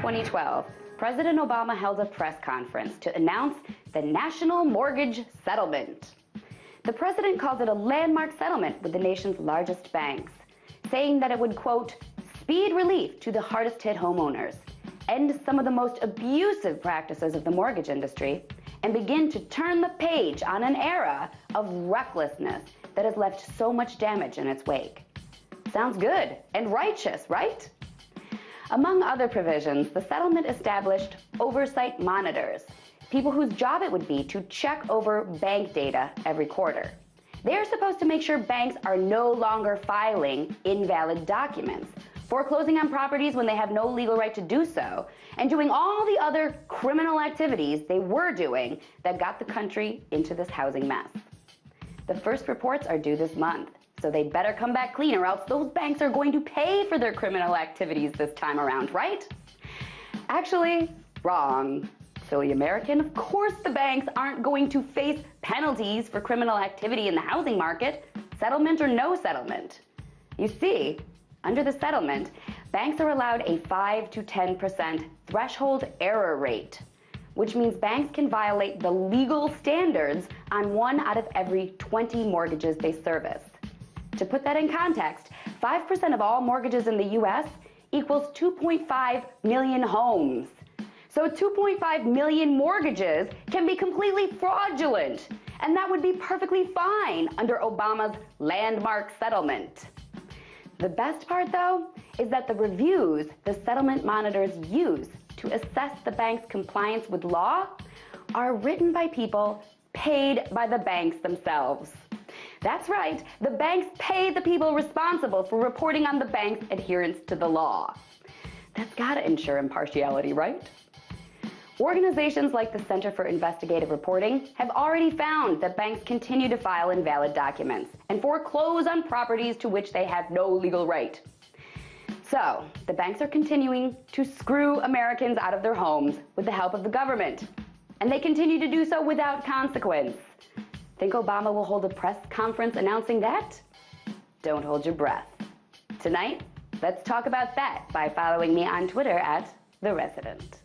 2012, President Obama held a press conference to announce the National Mortgage Settlement. The president calls it a landmark settlement with the nation's largest banks, saying that it would, quote, speed relief to the hardest-hit homeowners, end some of the most abusive practices of the mortgage industry, and begin to turn the page on an era of recklessness that has left so much damage in its wake. Sounds good and righteous, right? Among other provisions, the settlement established oversight monitors, people whose job it would be to check over bank data every quarter. They are supposed to make sure banks are no longer filing invalid documents, foreclosing on properties when they have no legal right to do so, and doing all the other criminal activities they were doing that got the country into this housing mess. The first reports are due this month, so they better come back clean or else those banks are going to pay for their criminal activities this time around, right? Actually, wrong. Silly American, of course the banks aren't going to face penalties for criminal activity in the housing market, settlement or no settlement. You see, under the settlement, banks are allowed a 5 to 10% threshold error rate, which means banks can violate the legal standards on 1 out of every 20 mortgages they service. To put that in context, 5% of all mortgages in the U.S. equals 2.5 million homes. So 2.5 million mortgages can be completely fraudulent, and that would be perfectly fine under Obama's landmark settlement. The best part, though, is that the reviews the settlement monitors use to assess the bank's compliance with law are written by people paid by the banks themselves. That's right, the banks pay the people responsible for reporting on the bank's adherence to the law. That's gotta ensure impartiality, right? Organizations like the Center for Investigative Reporting have already found that banks continue to file invalid documents and foreclose on properties to which they have no legal right. So, the banks are continuing to screw Americans out of their homes with the help of the government. And they continue to do so without consequence. Think Obama will hold a press conference announcing that? Don't hold your breath. Tonight, let's talk about that by following me on Twitter @TheResident.